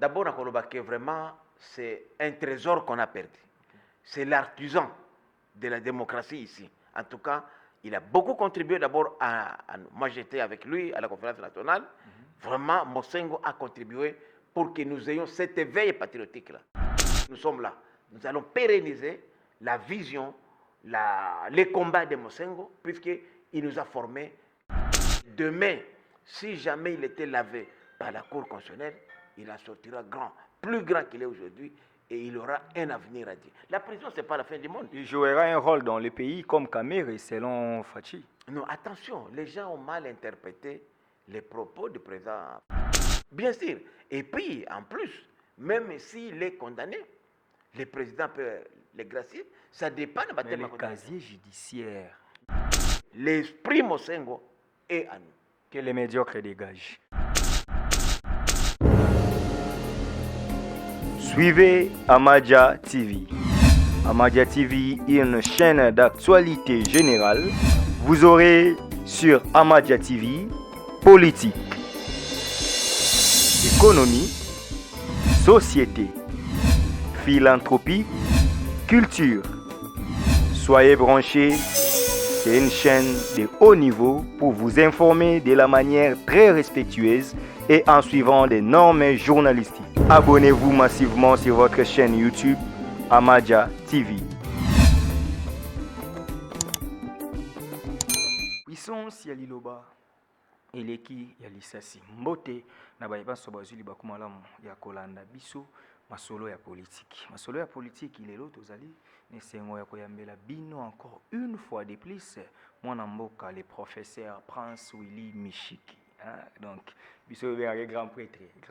D'abord, à Kolobake, vraiment, c'est un trésor qu'on a perdu. C'est l'artisan de la démocratie ici. En tout cas, il a beaucoup contribué d'abord moi j'étais avec lui à la conférence nationale. Vraiment, Mosengo a contribué pour que nous ayons cet éveil patriotique-là. Nous sommes là. Nous allons pérenniser la vision, les combats de Mosengo, puisqu'il nous a formés. Demain, si jamais il était lavé par la Cour constitutionnelle, il en sortira grand, plus grand qu'il est aujourd'hui, et il aura un avenir à dire. La prison, ce n'est pas la fin du monde. Il jouera un rôle dans le pays comme Kamere, selon Fachi. Non, attention, les gens ont mal interprété les propos du président. Bien sûr. Et puis, en plus, même s'il est condamné, le président peut les gracier, ça dépend de Mais le casier judiciaire. L'esprit Mosengo est à nous. Que les médiocres dégagent. Suivez Amadia TV. Amadia TV est une chaîne d'actualité générale. Vous aurez sur Amadia TV politique, économie, société, philanthropie, culture. Soyez branchés, c'est une chaîne de haut niveau pour vous informer de la manière très respectueuse et en suivant des normes journalistiques. Abonnez-vous massivement sur votre chaîne YouTube Amadia TV. Puissance ya liloba eleki ya lisasi mbote na bayebanso bazuli bakumalamu ya kolanda biso masolo ya politique. Masolo ya politique lelo tozali nesengo ya koyambela bino encore une fois de plus mwana mboka le professeur Prince Willy Mishiki. Donc biso be grand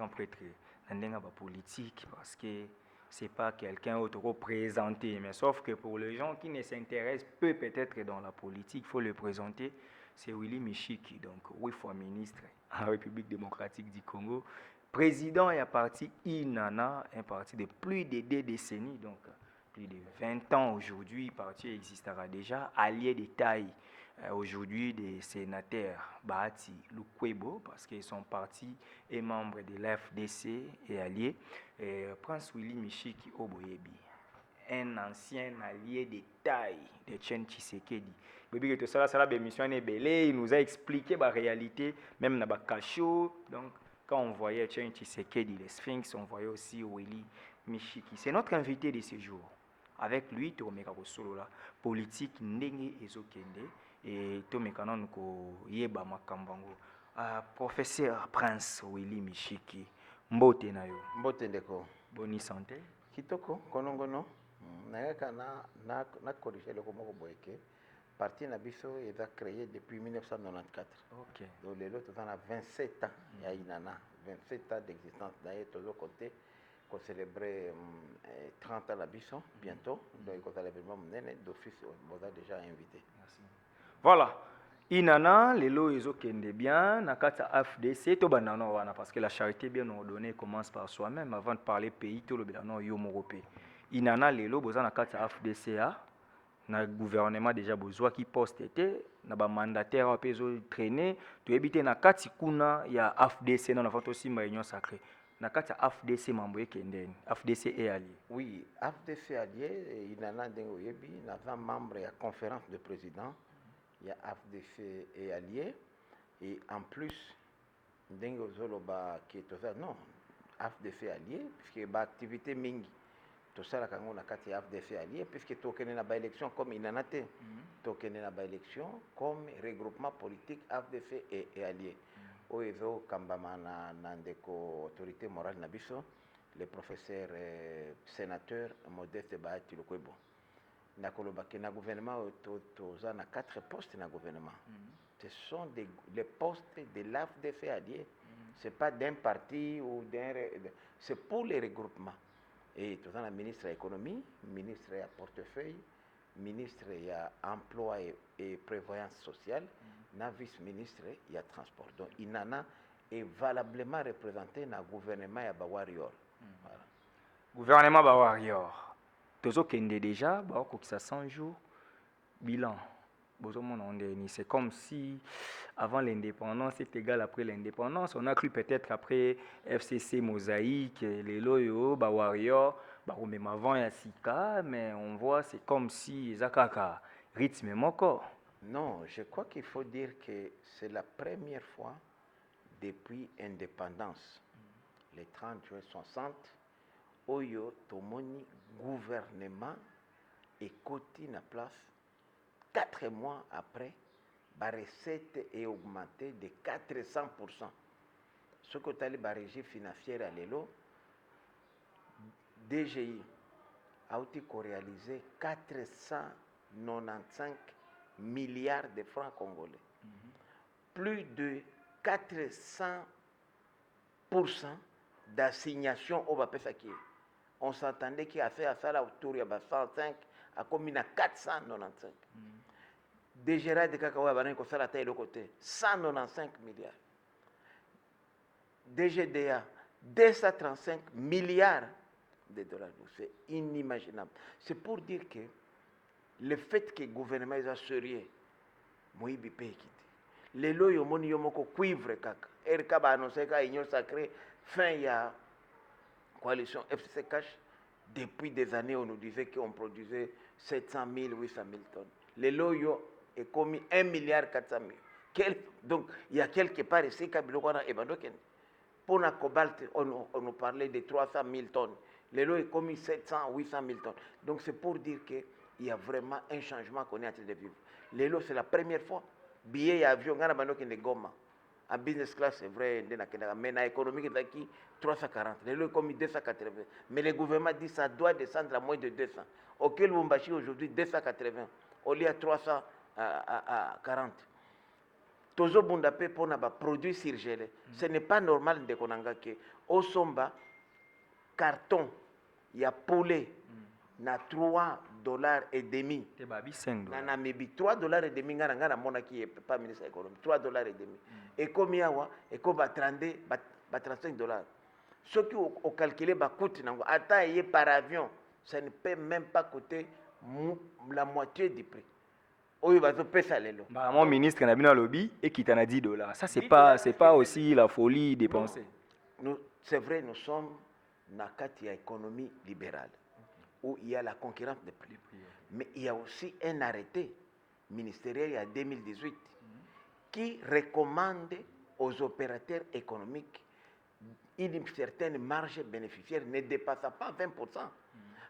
prêtre na ndenga ba politique parce que c'est pas quelqu'un autre représenté, mais sauf que pour les gens qui ne s'intéressent peut-être dans la politique, il faut le présenter. C'est Willy Mishiki, donc 8 fois ministre en République démocratique du Congo, président et à parti INANA, un parti de plus de 2 décennies, donc plus de 20 ans aujourd'hui, le parti existera déjà, allié de taille aujourd'hui des sénateurs Bahati Lukwebo, parce qu'ils sont partis et membres de l'FDC et alliés, Prince Willy Mishiki Oboyebi, un ancien allié de taille de Chen Tshisekedi. Il nous a expliqué la réalité, même dans le cachot. Donc, quand on voyait Chen Tshisekedi, les Sphinx, on voyait aussi Willy Mishiki. C'est notre invité de ce jour. Avec lui, Tomeka Solo la politique ndenge ezokende et Tomeka non ko yeba makambango. Professeur Prince Willy Mishiki, mbote na yo. Mbote ndeko. Bonne santé. Kitoko konongono. Na corriger le comment boyeke. Parti Nabiso est créé depuis 1994. Ok. Donc les autres on a 27 ans. Il y a Inana 27 ans d'existence. D'ailleurs tous les côtés qu'on célébrer 30 ans Nabiso bientôt. Donc il y a l'événement d'office on a déjà invité. Merci. Voilà. Inana lelo ezokende bien nakata FDC to banana wana parce que la charité bien ordonnée commence par soi-même avant de parler pays to le bilano yo morope. Inana lelo boza nakata FDCA na gouvernement déjà besoin qui poste était na ba mandataire peso traîner to éviter na kati kuna ya FDC na avant aussi réunion sacrée na kati FDC mambo ekendeni FDC est allié. Oui, FDC allié Inana dengo yebi na membre ya conférence de président. Il y a FDC et alliés et en plus Dengo Zoloba qui est tout ça non FDC allié puisque bah activité mingi tout ça la kango na kati FDC allié puisque tokené na ba élection comme inanate tokené na ba élection comme regroupement politique FDC et allié oezo kambama na ndeko autorité morale na biso le professeur sénateur Modeste Bahati Lukwebo. Na gouvernement toza na 4 postes na gouvernement. Ce sont les postes de l'AFDC allié. C'est pas d'un parti ou d'un c'est pour les regroupements. Et toza na ministre de l'économie, ministre à portefeuille, ministre à emploi et prévoyance sociale, na vice-ministre à transport. Donc Inana est valablement représenté dans le gouvernement à Bawarior. Voilà. Gouvernement Bawarior. Tozo kende déjà, bah, ça 100 jours, bilan. C'est comme si avant l'indépendance c'est égal après l'indépendance. On a cru peut-être après FCC Mosaïque, les loyaux, Warrior, même avant Yassika, mais on voit c'est comme si Zakaka rythme mon corps. Non, je crois qu'il faut dire que c'est la première fois depuis l'indépendance, le 30 juin 60, Oyo Tomoni gouvernement et côté na place 4 mois après, la recette est augmentée de 400%. Ce que tu as la régie financière à l'élo, DGI a réalisé 495 milliards de francs congolais. Plus de 400% d'assignation au Bapesaki. On s'entendait qu'il a fait à ça autour de 105 à combien à 495. DGRA de Kakawa Banen ko sala taille de côté 195 milliards. DGDA 235 milliards de dollars. C'est inimaginable. C'est pour dire que le fait que le gouvernement est sérieux, Moïbi Paye quitté. Les lois yomoni yomoko cuivre kaka. RK ba annoncé ka union sacrée fin il y a coalition FCC Cash. Depuis des années, on nous disait qu'on produisait 700 000, 800 000 tonnes. Les loyaux est commis 1 milliard 400 000. Donc, il y a quelque part ici, pour la cobalt, on nous parlait de 300 000 tonnes. Les lots est commis 700, 800 000 tonnes. Donc, c'est pour dire qu'il y a vraiment un changement qu'on est en train de vivre. Les lots, c'est la première fois. Billets et avions, on a des gommes. En business class, c'est vrai, mais en économique, il y a 340. Les lots commis 280. Mais le gouvernement dit que ça doit descendre à moins de 200. Auquel Lumbashi aujourd'hui 280. Au lieu de 340. Tozo Bundapé pour nos produits surgelés. Ce n'est pas normal de konanga que au somba carton, il y a poulet, na 3 dollars et demi. Na Namibie 3 dollars et demi ngana mona qui est pas ministre économique 3 dollars et demi. Et combien wa et ko ba 35 dollars. Ce qui au calculé ba coûte nango ata yé par avion, ça ne peut même pas coûter la moitié du prix. Mon ministre n'a bien lobby et qui t'en a 10 dollars. Ça, c'est pas aussi la folie dépensée. C'est vrai, nous sommes dans une économie libérale où il y a la concurrence des prix. Mais il y a aussi un arrêté ministériel en 2018 qui recommande aux opérateurs économiques une certaine marge bénéficiaire ne dépassant pas 20%.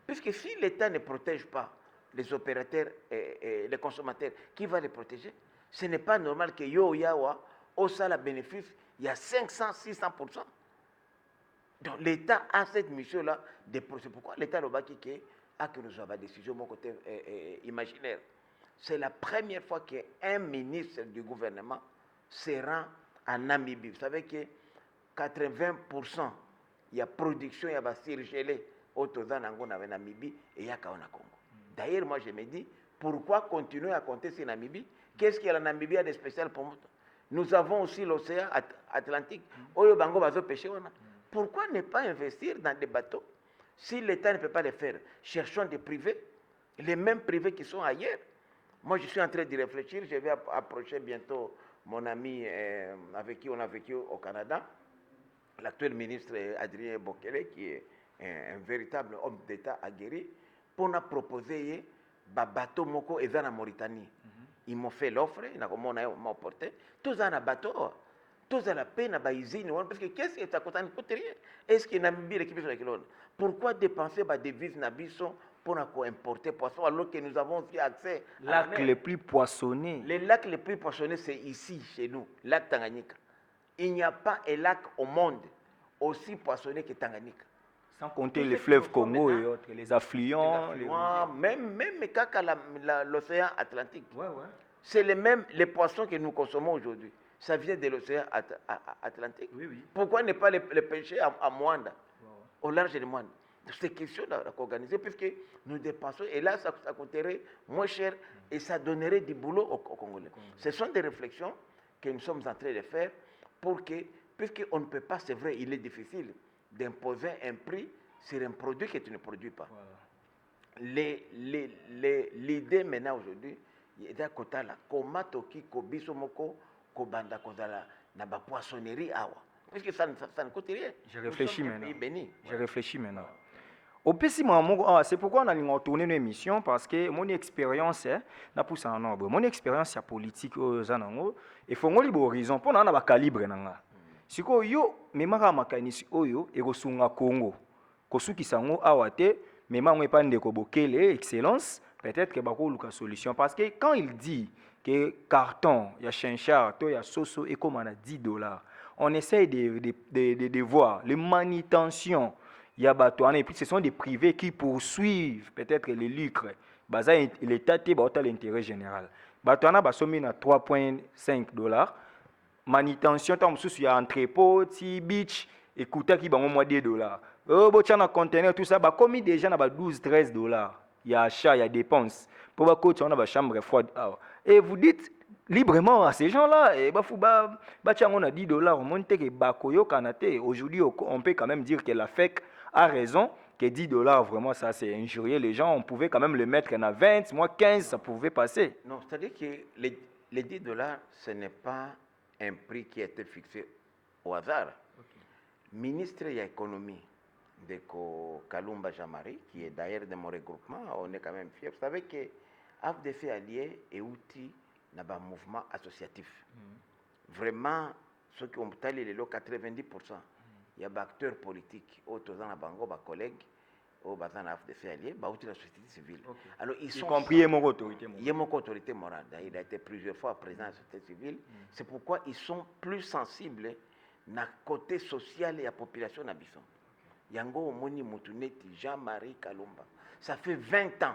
Puisque si l'État ne protège pas les opérateurs et les consommateurs, qui va les protéger? Ce n'est pas normal que yo yawa au salaire bénéfice, il y a 500-600%. Donc l'État a cette mission-là. C'est pourquoi l'État a que nous avons des décisions mon côté imaginaire. C'est la première fois qu'un ministre du gouvernement se rend en Namibie. Vous savez que 80% il y a production, il y a surgelé au Namibie et il y a Congo. D'ailleurs, moi, je me dis, pourquoi continuer à compter sur Namibie? Qu'est-ce que la Namibie a de spécial pour nous? Nous avons aussi l'océan Atlantique. Pourquoi ne pas investir dans des bateaux? Si l'État ne peut pas le faire, cherchons des privés, les mêmes privés qui sont ailleurs. Moi, je suis en train d'y réfléchir. Je vais approcher bientôt mon ami avec qui on a vécu au Canada, l'actuel ministre Adrien Bokele, qui est un véritable homme d'État aguerri, pour nous proposer un bateau moko et en Mauritanie. Ils m'ont fait l'offre, ils m'ont porté. Tous un bateau, tous à la peine à usine, parce que qu'est-ce que ça coûte rien? Est-ce qu'il y a une équipe sur la pourquoi dépenser des devises nabiso pour importer poisson alors que nous avons aussi accès aux lacs les plus poissonnés? Les lacs les plus poissonnés, c'est ici, chez nous, lac Tanganyika. Il n'y a pas un lac au monde aussi poissonné que Tanganyika. Sans compter les fleuves Congo et autres, les affluents. Même l'océan Atlantique. C'est les poissons que nous consommons aujourd'hui. Ça vient de l'océan Atlantique. Pourquoi ne pas les pêcher à Moanda, au large de Moanda? C'est question d'organiser, puisque nous dépensons, et là, ça coûterait moins cher et ça donnerait du boulot aux Congolais. Ce sont des réflexions que nous sommes en train de faire pour que, puisqu'on ne peut pas, c'est vrai, il est difficile d'imposer un prix sur un produit que tu ne produis pas. L'idée maintenant aujourd'hui, eza kotala koma toki kobiso moko kobanda kozala na ba poissonnerie awa puisque ça ne coûte rien. Je réfléchis maintenant. Béni. Je réfléchis maintenant. Au c'est pourquoi on a retourné nos émissions parce que mon expérience na poussa en nombre. Mon expérience ya politique zanango et faut ngoli bo horizon pour na ba calibre nanga. Siko yo memaka makanisi oyo e kosunga Congo. Kosuki sango awate memanga pa ndeko bokele excellence peut-être que bako luka solution parce que quand il dit que carton ya chinchard to ya soso et comme on a $10, on essaye de voir les manutentions. Il y a Batouane, et puis ce sont des privés qui poursuivent peut-être les lucres. L'État a l'intérêt général. Batouane a $3.5. Manutention, il y a entrepôt, beach, et coûta qui va moins $10. Un conteneur, tout ça, comme déjà $12-13. Il y a achat, il y a dépenses. Pour la côte, on a une chambre froide. Et vous dites librement à ces gens-là, on a $10, aujourd'hui, on peut quand même dire que la FEC a raison, que $10, vraiment, ça c'est injurier les gens. On pouvait quand même le mettre à 20, moi 15, ça pouvait passer. Non, c'est-à-dire que les $10, ce n'est pas un prix qui a été fixé au hasard. Okay. Ministre de l'économie de Kalumba Jamari, qui est d'ailleurs de mon regroupement, on est quand même fiers. Vous savez que AFDF allié est outil dans un mouvement associatif. Vraiment, ceux qui ont talé les 90%, il y a des acteurs politiques, autres bango, des collègues, au bazan AFDF allié, outil de la société civile. Okay. Alors ils sont compris mon autorité morale. Il y a mon autorité morale. Il a été plusieurs fois président de la société civile. C'est pourquoi ils sont plus sensibles dans le côté social et la population d'Abisson. Yango Omoni Moutouneti, Jean-Marie Kalumba. Ça fait 20 ans.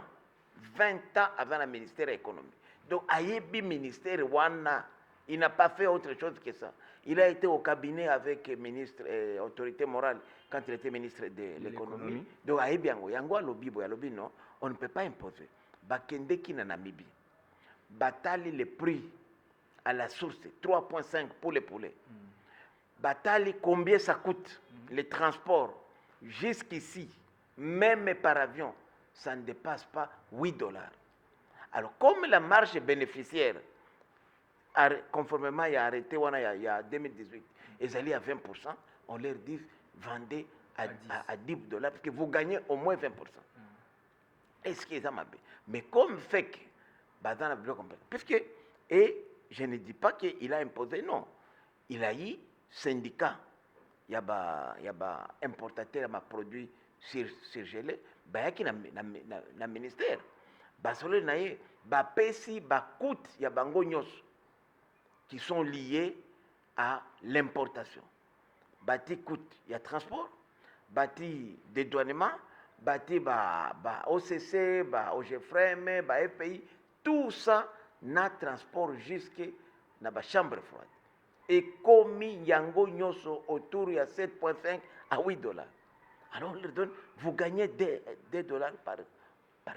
20 ans avant le ministère de l'économie. Donc, Ayebi ministère Wana, il n'a pas fait autre chose que ça. Il a été au cabinet avec le ministre autorité morale quand il était ministre de l'économie. Donc, Ayebi Yango Alobibo, Alobi non, on ne peut pas imposer. Bakende qui na Namibie. Batali le prix à la source, 3,5 pour les poulets. Batali combien ça coûte, les transports. Jusqu'ici, même par avion, ça ne dépasse pas $8. Alors, comme la marge bénéficiaire, conformément à arrêté il y a 2018, ils allaient à 20%, on leur dit vendez à $10, parce que vous gagnez au moins 20%. Est-ce qu'ils ont mabé? Mais comme fait que, puisque, et je ne dis pas qu'il a imposé, non. Il a eu syndicat. Il y a des importateurs de produits surgelés, il y a un ministère. Il y a des qui sont liés à l'importation. Il y a transport, il dédouanement, OCC, OGFREM, FPI, tout ça n'a transport jusqu'à la chambre froide. Et comme Yango Nyoso autour de 7,5 à $8. Alors on leur donne, vous gagnez $2 par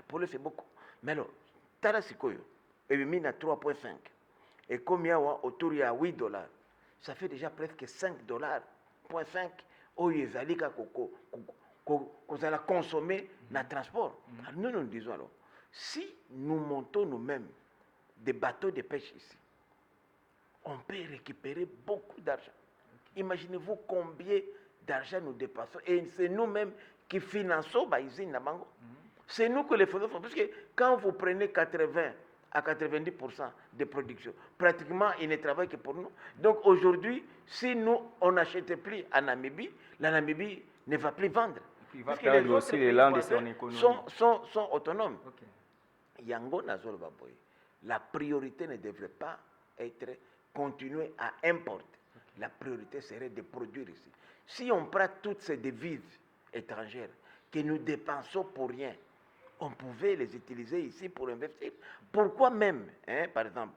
poulet, c'est beaucoup. Mais alors, Tala Sikoyo, et mis à 3,5. Et comme il y a autour de $8, ça fait déjà presque $5,5 au Yezalika qu'on allait consommer dans le transport. Alors nous disons alors, si nous montons nous-mêmes des bateaux de pêche ici, on peut récupérer beaucoup d'argent. Imaginez-vous combien d'argent nous dépensons. Et c'est nous-mêmes qui finançons la usine de Mango. C'est nous que les faisons. Parce que quand vous prenez 80 à 90% de production, pratiquement, ils ne travaillent que pour nous. Donc aujourd'hui, si nous, on n'achète plus à Namibie, la Namibie ne va plus vendre. Il va perdre aussi les landes de son économie. Sont autonomes. Okay. Yango Nazol Baboy. La priorité ne devrait pas être continuer à importer. Okay. La priorité serait de produire ici. Si on prend toutes ces devises étrangères que nous dépensons pour rien, on pouvait les utiliser ici pour investir. Pourquoi même, par exemple,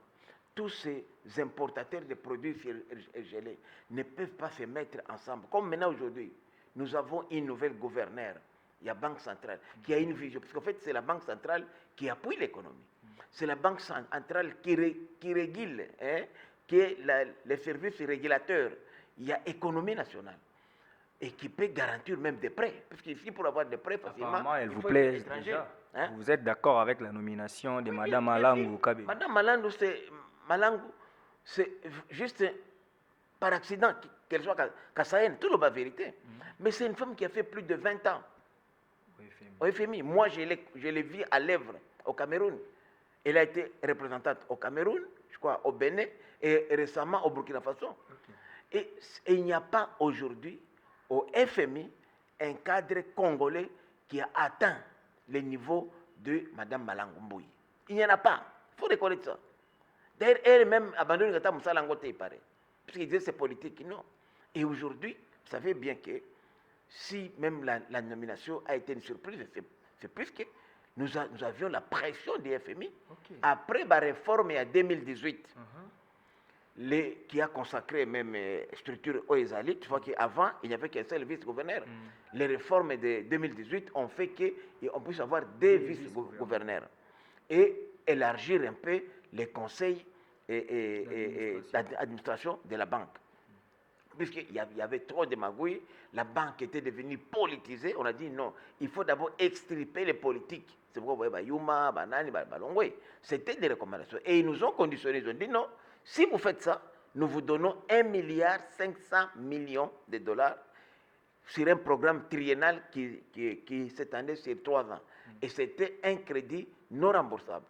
tous ces importateurs de produits gelés ne peuvent pas se mettre ensemble? Comme maintenant aujourd'hui, nous avons une nouvelle gouverneure, il y a Banque centrale, qui a une vision. Parce qu'en fait, c'est la Banque centrale qui appuie l'économie. C'est la Banque centrale qui régule, qui est les services régulateurs. Il y a économie nationale. et qui peut garantir même des prêts. Parce qu'ici, pour avoir des prêts facilement, Apparemment, elle il vous faut plaît être étranger. déjà. Hein? Vous êtes d'accord avec la nomination de Oui, Madame bien Malangu sûr. Kabe? Madame Malangu, c'est juste par accident qu'elle soit kassaïenne, tout le bas vérité. Mais c'est une femme qui a fait plus de 20 ans au FMI. Moi, je l'ai vue à l'œuvre au Cameroun. Elle a été représentante au Cameroun, je crois, au Bénin et récemment au Burkina Faso. Okay. Et il n'y a pas aujourd'hui au FMI un cadre congolais qui a atteint les niveaux de Mme Malangu Mbuyi. Il n'y en a pas. Il faut reconnaître ça. D'ailleurs, elle-même abandonne Gata Moussalangote, il paraît. Puisqu'il disait c'est politique, non. Et aujourd'hui, vous savez bien que si même la nomination a été une surprise, c'est puisque nous avions la pression du FMI. Okay. Après la réforme en 2018, qui a consacré même structure OESALI, tu vois qu'avant, il n'y avait qu'un seul vice-gouverneur. Les réformes de 2018 ont fait qu'on puisse avoir des vice-gouverneurs et élargir un peu les conseils d'administration de la banque. Puisqu'il y avait trop de magouilles, la banque était devenue politisée. On a dit non, il faut d'abord extirper les politiques. C'est pourquoi vous voyez, Yuma, Banani, Balongwe. C'était des recommandations. Et ils nous ont conditionnés. Ils ont dit non, si vous faites ça, nous vous donnons 1,5 milliard de dollars sur un programme triennal qui s'étendait sur 3 ans. Et c'était un crédit non remboursable.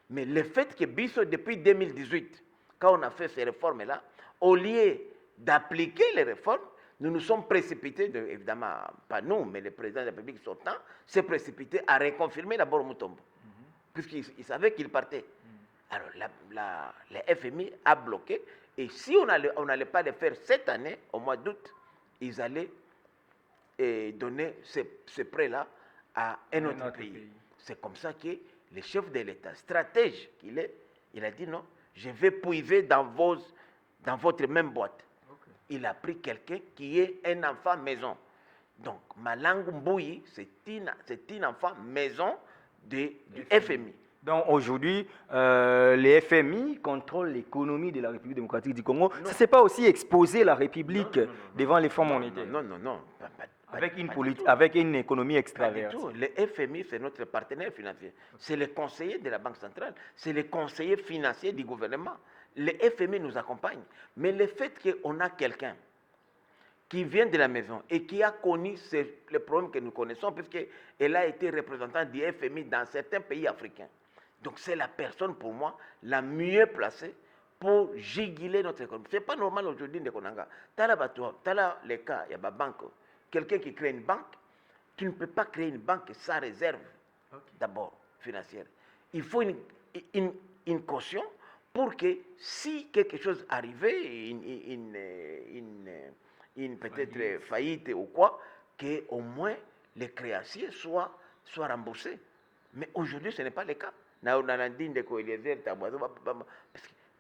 Mais le fait que Bisso, depuis 2018, quand on a fait ces réformes-là, au lieu d'appliquer les réformes, nous nous sommes précipités, évidemment, pas nous, mais le président de la République sortant, s'est précipité à reconfirmer d'abord Mutombo, puisqu'il savait qu'il partait. Alors, la FMI a bloqué, et si on n'allait pas le faire cette année, au mois d'août, ils allaient donner ce prêt-là à un autre pays. C'est comme ça que le chef de l'État, stratège qu'il est, il a dit non, je vais puiser dans votre même boîte. Il a pris quelqu'un qui est un enfant maison. Donc, Malangu Mbuyi, c'est un enfant maison du FMI. Donc aujourd'hui, les FMI contrôlent l'économie de la République démocratique du Congo. Non. Ça ne s'est pas aussi exposer la République devant les fonds monétaires? Non. Avec une économie extravertie. Le FMI, c'est notre partenaire financier. C'est le conseiller de la Banque centrale. C'est le conseiller financier du gouvernement. Le FMI nous accompagne. Mais le fait qu'on a quelqu'un qui vient de la maison et qui a connu les problèmes que nous connaissons, puisqu'elle a été représentante du FMI dans certains pays africains. Donc c'est la personne, pour moi, la mieux placée pour juguler notre économie. Ce n'est pas normal aujourd'hui de Konanga. Tu as les cas, il y a ma banque. Quelqu'un qui crée une banque, tu ne peux pas créer une banque sans réserve, d'abord, financière. Il faut une caution pour que si quelque chose arrivait, une peut-être faillite ou quoi, qu'au moins les créanciers soient remboursés. Mais aujourd'hui, ce n'est pas le cas.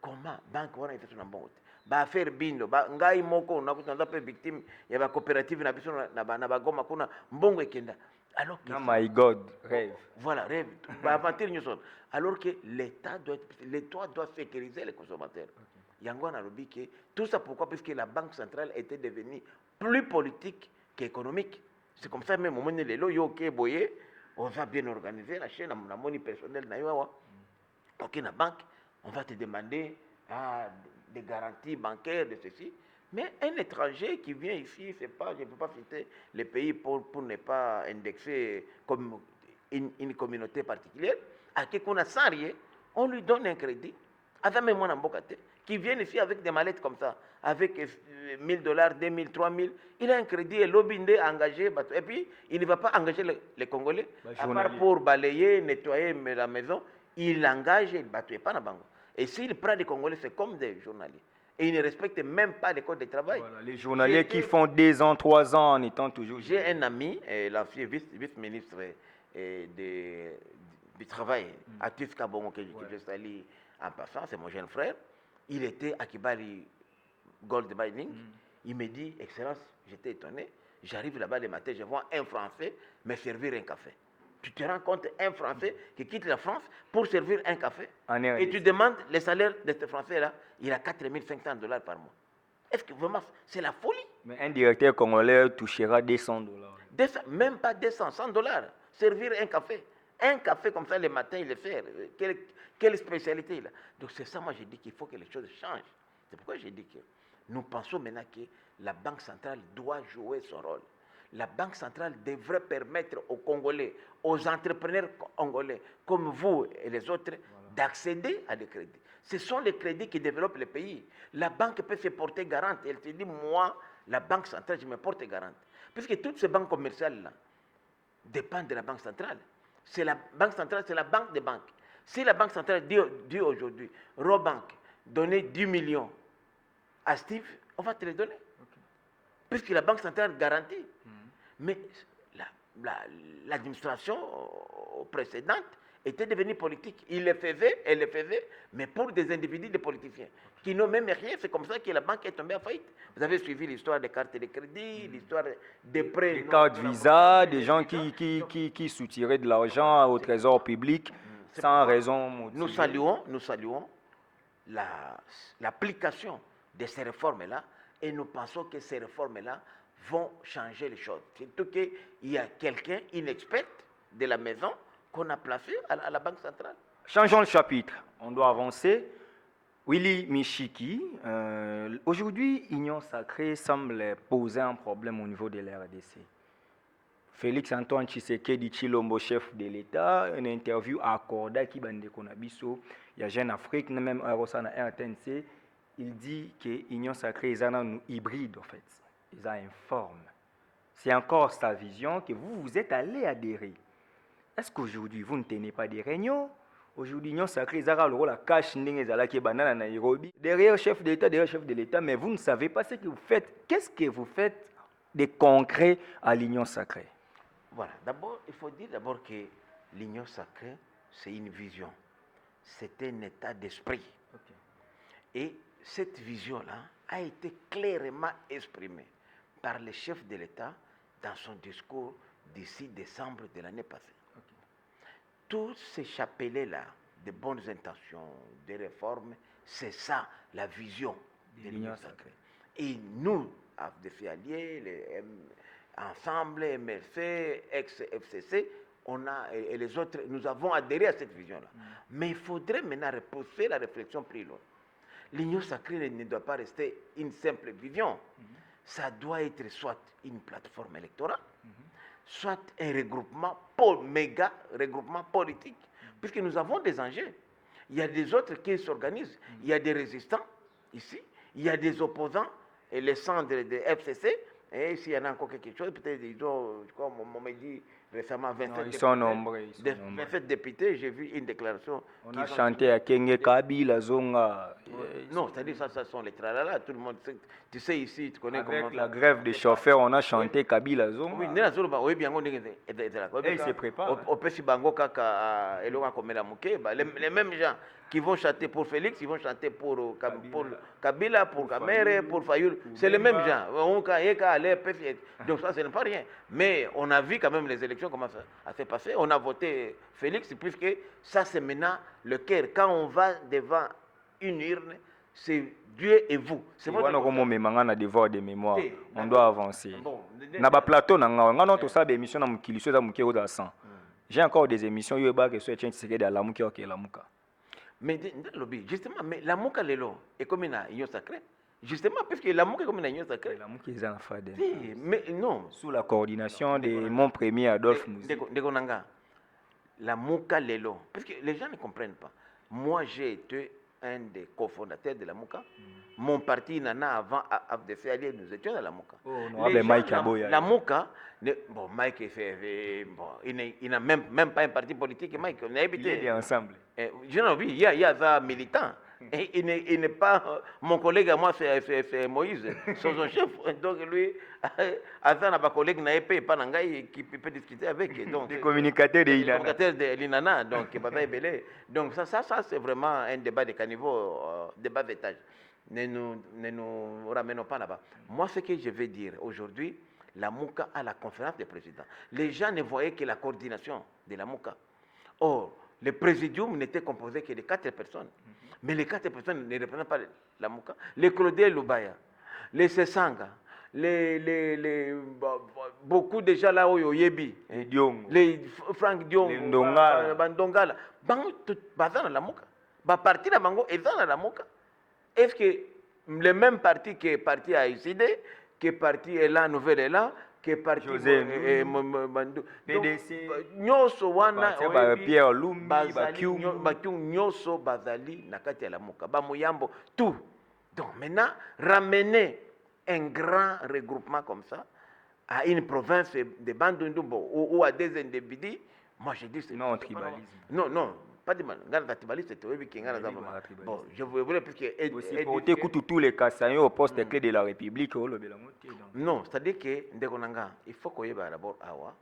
Comment banque on a fait un bon faire bindo ngai moko na pe victime ya ba coopérative na biso na ba goma kuna mbongo ekenda alors que my god rêve voilà rêve ba aventure nyuso alors que l'État doit sécuriser les consommateurs. Yango na lobi que tout ça pourquoi? Parce que la banque centrale était devenue plus politique qu'économique. C'est comme ça même au moment lelo yo ke boye on va bien organiser la chaîne na moni personnel na yo OK na banque on va te demander des garanties bancaires, de ceci. Mais un étranger qui vient ici, c'est pas, je ne peux pas citer les pays pour ne pas indexer comme une communauté particulière, à qui on a sans rien, on lui donne un crédit. Qui vient ici avec des mallettes comme ça, avec $1000, $2000, $3000, il a un crédit et l'obindé engagé, et puis il ne va pas engager les Congolais, à part pour balayer, nettoyer la maison, il engage, il ne battait pas dans bango. Et s'il prend des Congolais, c'est comme des journaliers. Et ils ne respectent même pas les codes de travail. Voilà, les journaliers qui font 2 ans, 3 ans en étant toujours... J'ai un ami, l'ancien vice-ministre du Travail, Atis Kabongo, que je salue en passant, c'est mon jeune frère. Il était à Kibali Gold Mining. Il me dit, Excellence, j'étais étonné. J'arrive là-bas le matin, je vois un Français me servir un café. Tu te rends compte, un Français qui quitte la France pour servir un café, et tu demandes le salaire de ce Français-là, il a $4500 par mois. Est-ce que vraiment, c'est la folie? Mais un directeur congolais touchera $200. Même pas 200, $100. Servir un café. Un café comme ça le matin, il le fait. Quelle spécialité là. Donc c'est ça, moi j'ai dit qu'il faut que les choses changent. C'est pourquoi j'ai dit que nous pensons maintenant que la Banque centrale doit jouer son rôle. La Banque centrale devrait permettre aux Congolais, aux entrepreneurs congolais, comme vous et les autres, d'accéder à des crédits. Ce sont les crédits qui développent le pays. La banque peut se porter garante. Elle te dit, moi, la Banque centrale, je me porte garante. Puisque toutes ces banques commerciales-là dépendent de la Banque centrale. C'est la Banque centrale, c'est la banque des banques. Si la Banque centrale dit aujourd'hui, Robank, donnez 10 millions à Steve, on va te les donner. Okay. Puisque la Banque centrale garantit. Mais l'administration précédente était devenue politique. Il le faisait, elle le faisait, mais pour des individus, des politiciens, qui n'ont même rien. C'est comme ça que la banque est tombée en faillite. Vous avez suivi l'histoire des cartes de crédit, l'histoire des prêts. Des cartes Visa, des gens qui soutiraient de l'argent au trésor public sans raison motivée. Nous saluons l'application de ces réformes-là et nous pensons que ces réformes-là vont changer les choses. Surtout qu'il y a quelqu'un, une experte de la maison, qu'on a placé à la Banque centrale. Changeons le chapitre. On doit avancer. Willy Michiki, aujourd'hui, Union Sacrée semble poser un problème au niveau de la RDC. Félix Antoine Tshisekedi Tshilombo, chef de l'État, une interview accordée à Kibande Konabiso, il y a Jeune Afrique, même à RTNC, il dit que l'Union Sacrée est un hybride, en fait. Ils informent. C'est encore sa vision que vous êtes allé adhérer. Est-ce qu'aujourd'hui, vous ne tenez pas des réunions? Aujourd'hui, l'Union Sacrée, ils ont le rôle à cache Nairobi. Derrière chef d'État, mais vous ne savez pas ce que vous faites. Qu'est-ce que vous faites de concret à l'Union Sacrée? Voilà. D'abord, il faut dire d'abord que l'Union Sacrée, c'est une vision. C'est un état d'esprit. Okay. Et cette vision-là a été clairement exprimée par le chef de l'État dans son discours d'ici décembre de l'année passée. Okay. Tous ces chapelets-là, de bonnes intentions, de réformes, c'est ça, la vision de l'Union Sacrée. Et nous, AFDF alliés, ensemble, MRC, ex-FCC, et les autres, nous avons adhéré à cette vision-là. Mais il faudrait maintenant repousser la réflexion plus loin. L'Union Sacrée ne doit pas rester une simple vision. Ça doit être soit une plateforme électorale, soit un regroupement, méga regroupement politique, puisque nous avons des enjeux. Il y a des autres qui s'organisent. Il y a des résistants ici, il y a des opposants, et les centres de FCC, et s'il y en a encore quelque chose, peut-être ils ont, comme on m'a dit récemment, 27 députés, j'ai vu une déclaration. On a chanté à Kenge Kabila, Zonga. Non, c'est-à-dire ça sont les tralala, tout le monde sait. Tu sais ici, tu connais comment. Avec la grève des chauffeurs, on a chanté Kabila, Zonga. Oui, oui, bien, il se prépare. Au Pessi Bango, Kaka, et les mêmes gens qui vont chanter pour Félix, ils vont chanter pour Kabila, pour Kamere, pour Fayoul. C'est les mêmes gens. Donc ça, ce n'est pas rien. Mais on a vu quand même les élections, comment ça s'est passé. On a voté Félix, puisque ça, c'est maintenant le cœur. Quand on va devant une urne, c'est Dieu et vous. C'est moi devoir de mémoire. On doit avancer. Na ba plateau na nga non to ça émission na mukili so za mukiro da 100. J'ai encore des émissions yo ba que so tient c'est de la muki OK la muka. Mais justement, mais la muka lelo est comme une union sacrée. Justement, parce que la muka est comme une union sacrée. La muka est en fade. Mais non, sous la coordination de mon premier Adolphe Mouzi. La muka lelo, parce que les gens ne comprennent pas. Moi, j'ai été un des cofondateurs de la MOUCA. Mon parti, Nana, avant AFDF alliés, nous étions dans la MOUCA. La MOUCA, bon, Mike, il n'a même pas un parti politique, Mike. On a habité. Il est ensemble. Je n'ai oublié, il y a un militant. Et il n'est pas. Mon collègue à moi, c'est Moïse, son chef. Donc lui, Azan a un collègue pas qui peut discuter avec. Donc, des communicateurs de l'INANA. Des communicateurs de l'INANA, donc Donc ça c'est vraiment un débat de caniveau, débat d'étage. Ne nous ramenons pas là-bas. Moi, ce que je veux dire aujourd'hui, la MOUCA à la conférence des présidents. Les gens ne voyaient que la coordination de la MOUCA. Or, le présidium n'était composé que de 4 personnes. Mais les 4 personnes ne représentent pas la MOUCA. Les Claudel Lubaya, les Sessanga, beaucoup déjà là où Yebi, les Frank Dion, les Ndongala, Bandongala, bango bazana la moka, ba parti la bango ezana la moka. Est-ce que le même parti qui est parti à ICD, qui est parti est là, nouvelle est là, qui est parti PDC, nyoso wana Pierre Lumbi, Bakiu nyoso bazali nakati ya la moka, ba moyambo tout. Donc maintenant ramener un grand regroupement comme ça à une province de Bandundumbo ou à des individus, moi je dis c'est non tribalisme. Non, pas de tribalisme, c'est bon, je voulais plus que aussi pour tous les Kassaïens au poste clé de la République. Non, c'est-à-dire que ndekonanga, il faut qu'on y ait d'abord awa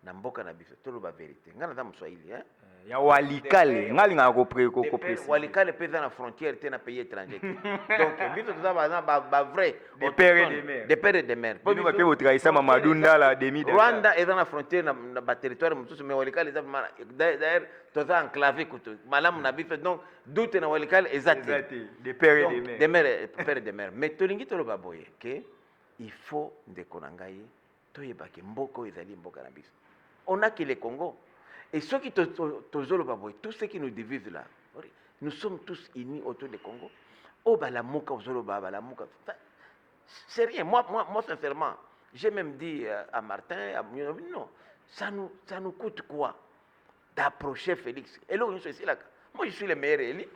na mboka na biso tolo ba vérité. Ngana za mswahili hein. Ya walikale ngali nga ko préciser. Walikale pesa na frontière te na pays étranger. Donc biso tout ça ba vrai des pères et des mères. Des pères et des mères. Pour nous pe otraisa Mamadou Ndala demi de Rwanda est dans la frontière na ba territoire mususu mais walikale ça d'ailleurs tout ça enclavé kuto. Malamu na biso donc doute na walikale exact. Des pères et des mères. Des mères, pères et des mères. Mais tolingi tolo ba boye que il faut ndekonangai toyebake mboko ezali mboka na biso. On a que le Congo. Et ceux qui tous ceux qui nous divisent là, nous sommes tous unis autour du Congo. Oh, bah la mouka, la mouka. C'est rien. Moi, sincèrement, j'ai même dit à Martin, non, ça nous coûte quoi d'approcher Félix? Et là, moi, je suis le meilleur élu.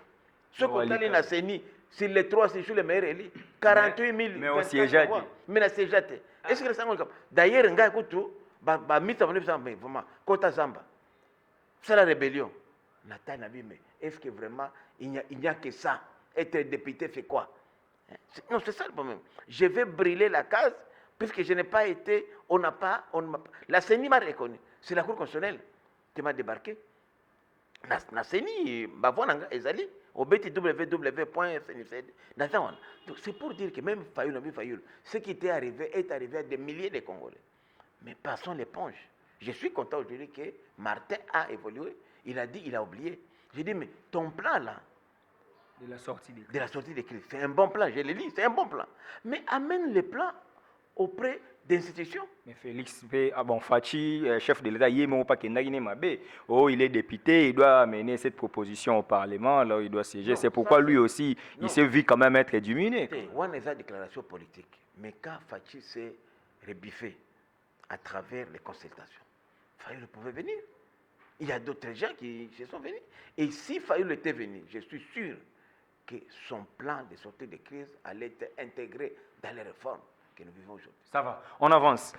Ceux qui ont allé dans CENI, sur les trois, je suis le meilleur élu. 48 000. Mais on s'y est jeté. Mais on s'y est jeté. Est-ce que ça d'ailleurs, un gars, écoute, vraiment, Kota Zamba. C'est la rébellion. Nathan Nabi, mais est-ce que vraiment il n'y a que ça? Être député fait quoi? Non, c'est ça le problème. Je vais brûler la case puisque je n'ai pas été, la CENI m'a reconnu. C'est la Cour constitutionnelle qui m'a débarqué. La CENI, ezali au www.cnicd. Donc c'est pour dire que même Fayoul, ce qui est arrivé à des milliers de Congolais. Mais passons l'éponge. Je suis content aujourd'hui que Martin a évolué. Il a dit, il a oublié. J'ai dit, mais ton plan là, de la sortie des crises, c'est un bon plan. Je l'ai dit, c'est un bon plan. Mais amène le plan auprès d'institutions. Mais Félix, Fachi, chef de l'État, il est député, il doit amener cette proposition au Parlement, alors il doit siéger. C'est pourquoi lui aussi, il s'est vu quand même être diminué. On a des déclarations politiques. Mais quand Fachi s'est rebiffé à travers les consultations, Fayoul pouvait venir. Il y a d'autres gens qui se sont venus. Et si Fayoul était venu, je suis sûr que son plan de sortie de crise allait être intégré dans les réformes que nous vivons aujourd'hui. Ça va, on avance.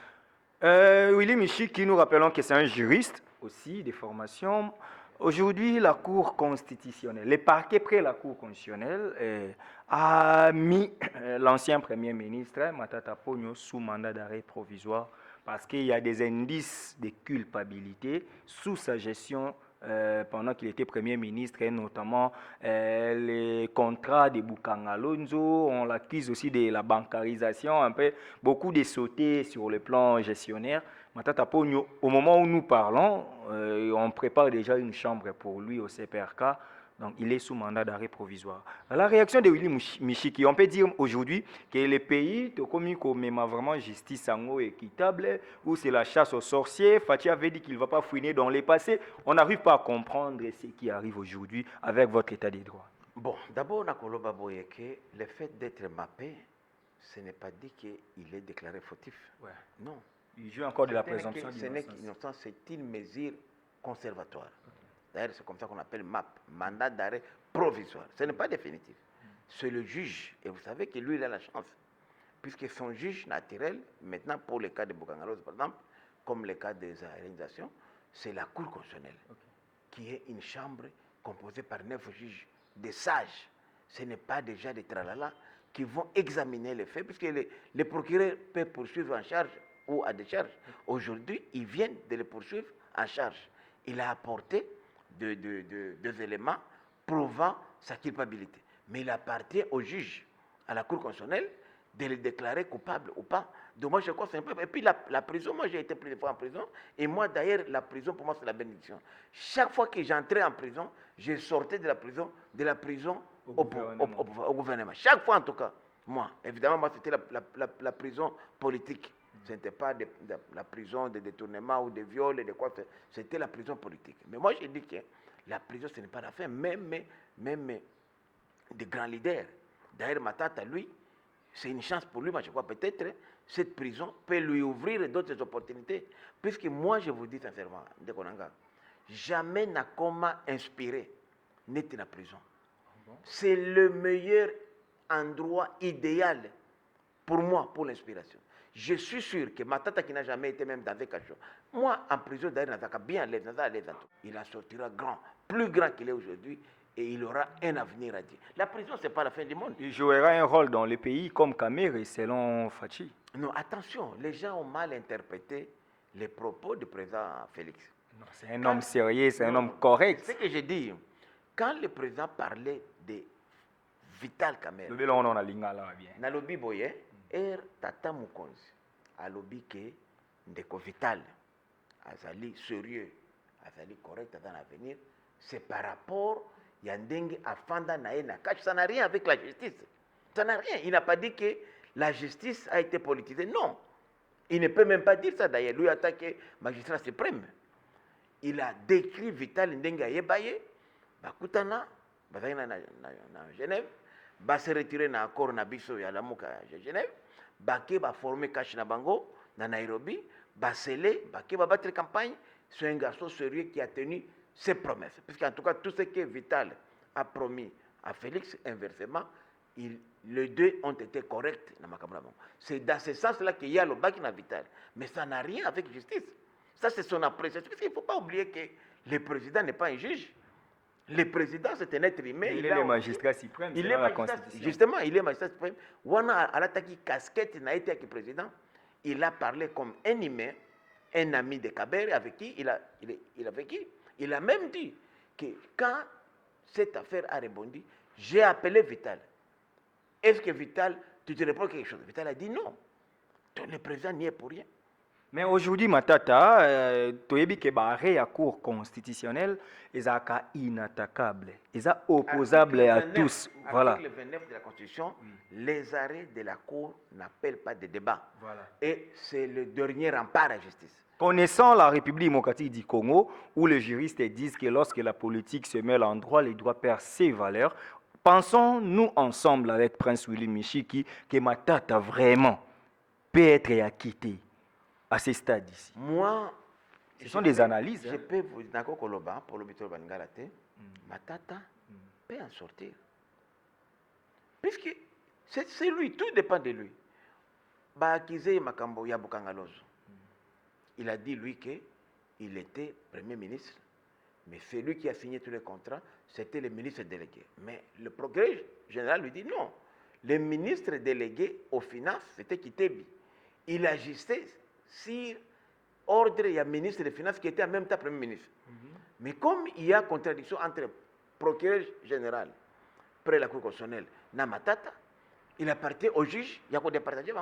Willy Michiki, nous rappelons que c'est un juriste aussi de formation. Aujourd'hui, la Cour constitutionnelle, le parquet près la Cour constitutionnelle a mis l'ancien Premier ministre Matata Ponyo sous mandat d'arrêt provisoire parce qu'il y a des indices de culpabilité sous sa gestion pendant qu'il était Premier ministre, et notamment les contrats de Bukangalonzo. On l'accuse aussi de la bancarisation, un peu, beaucoup de sautés sur le plan gestionnaire. Matata Ponyo, au moment où nous parlons, on prépare déjà une chambre pour lui au CPRK. Donc, il est sous mandat d'arrêt provisoire. La réaction de Willy Michiki, on peut dire aujourd'hui que les pays, comme vraiment justice équitable, où c'est la chasse aux sorciers, Fachi avait dit qu'il ne va pas fouiner dans les passés. On n'arrive pas à comprendre ce qui arrive aujourd'hui avec votre état des droits. Bon, d'abord, le fait d'être mappé, ce n'est pas dit qu'il est déclaré fautif. Ouais. Non. Il joue encore de la présomption d'innocence. C'est une mesure conservatoire. D'ailleurs, c'est comme ça qu'on appelle MAP, mandat d'arrêt provisoire. Ce n'est pas définitif. C'est le juge. Et vous savez que lui, il a la chance. Puisque son juge naturel, maintenant pour le cas de Bukangalos, par exemple, comme le cas des réalisations, c'est la Cour constitutionnelle, qui est une chambre composée par 9 juges, des sages. Ce n'est pas déjà des tralala qui vont examiner les faits, puisque les procureurs peuvent poursuivre en charge ou à décharge. Aujourd'hui, ils viennent de les poursuivre en charge. Il a apporté deux éléments prouvant sa culpabilité. Mais il appartient au juge, à la Cour constitutionnelle, de le déclarer coupable ou pas. Donc moi je crois que c'est un peu... Et puis la prison, moi j'ai été plusieurs fois en prison, et moi d'ailleurs la prison pour moi c'est la bénédiction. Chaque fois que j'entrais en prison, je sortais de la prison au gouvernement. Chaque fois en tout cas. Moi, évidemment, moi, c'était la prison politique. Ce n'était pas la prison de détournement ou de viol et de quoi. C'était la prison politique. Mais moi, j'ai dit que la prison, ce n'est pas la fin. Même des grands leaders. D'ailleurs, Matata, lui, c'est une chance pour lui. Moi, je crois peut-être cette prison peut lui ouvrir d'autres opportunités. Puisque moi, je vous dis sincèrement, Ndekonanga, jamais Nakoma inspiré n'était la prison. C'est le meilleur endroit idéal pour moi, pour l'inspiration. Je suis sûr que Matata, qui n'a jamais été même dans des cachots, moi, en prison, d'ailleurs, bien à l'aise, il en sortira grand, plus grand qu'il est aujourd'hui, et il aura un avenir à dire. La prison, ce n'est pas la fin du monde. Il jouera un rôle dans le pays comme Kamere, selon Fachi. Non, attention, les gens ont mal interprété les propos du président Félix. C'est un homme sérieux, c'est un homme correct. C'est ce que j'ai dit. Quand le président parlait de Vital Kamere, nalobi boye, tata Mukonzi, alobi ke ndeko Vital, azali sérieux, azali correct dans l'avenir, c'est par rapport à ndenge afanda na na cache. Ça n'a rien avec la justice. Ça n'a rien. Il n'a pas dit que la justice a été politisée. Non. Il ne peut même pas dire ça d'ailleurs. Lui a attaqué magistrat suprême. Il a décrit Vital ndenge ayebaye, bakutana, bazali na Genève, ba se retirer na accord na biso ya lamuka à Genève, bake ba former cache na bango na Nairobi, ba sceller, bake ba battre campagne. C'est un garçon sérieux qui a tenu ses promesses. Puisqu'en tout cas, tout ce que Vital a promis à Félix, inversement, les deux ont été corrects. C'est dans ce sens-là qu'il y a le bac dans Vital. Mais ça n'a rien avec justice. Ça, c'est son appréciation. Parce qu'il ne faut pas oublier que le président n'est pas un juge. Le président, c'est un être humain. Il est le magistrat suprême. Il est la Constitution. Justement, il est magistrat suprême. Wana alataki casquette n'a été avec le président. Il a parlé comme un humain, un ami de Kabere avec qui il a vécu. Il a même dit que quand cette affaire a rebondi, j'ai appelé Vital. Est-ce que Vital, tu te réponds quelque chose? Vital a dit non. Le président n'y est pour rien. Mais aujourd'hui, Matata, toyebi ke barré à cour constitutionnelle, ils sont inattaquables, ils sont opposables à tous. Voilà. Article 29 de la Constitution, les arrêts de la cour n'appellent pas de débat. Voilà. Et c'est le dernier rempart à la justice. Connaissant la République démocratique du Congo, où les juristes disent que lorsque la politique se mêle en droit, les droits perdent ses valeurs, pensons-nous ensemble avec Prince Willy Michiki que Matata vraiment peut être acquitté à ce stade ici? Moi, ce sont des analyses. Je peux vous dire pour le bitor Bangalate, Matata peut en sortir. Puisque c'est lui, tout dépend de lui. Bakize Makambo Yabukangalozo. Il a dit, lui, qu'il était Premier ministre, mais c'est lui qui a signé tous les contrats, c'était le ministre délégué. Mais le procureur général lui dit non. Le ministre délégué aux finances, c'était Kitebi. Il agissait sur ordre et un ministre des Finances qui était en même temps Premier ministre. Mais comme il y a contradiction entre le procureur général, près la Cour constitutionnelle, Namatata, il appartient au juge, il y a quoi de partager.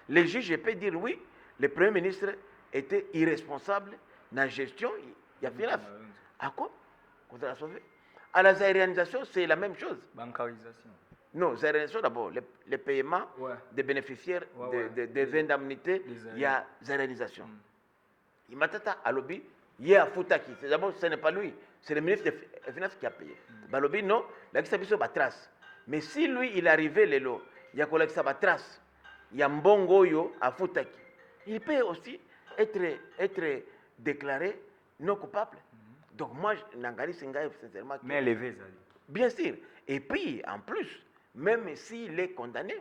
Le juge peut dire oui, le Premier ministre était irresponsable dans la gestion, il y a finance. À quoi? Contre la sauver. À la réalisation, c'est la même chose. Bancarisation. Non, c'est réalisation d'abord. Le paiement des bénéficiaires des indemnités, il y a réalisation. Il m'a dit à lobby, il y a Foutaki. D'abord, ce n'est pas lui, c'est le ministre des Finances qui a payé. Lobby, non, la exhibition va trace. Mais si lui, il arrivait les lots, il y a quoi ça va trace. Il y a Mbongoyo à Foutaki. Il peut aussi être déclaré non coupable. Donc moi, Nangali Sengaï, sincèrement... Mais levé, bien sûr. Et puis, en plus, même s'il est condamné,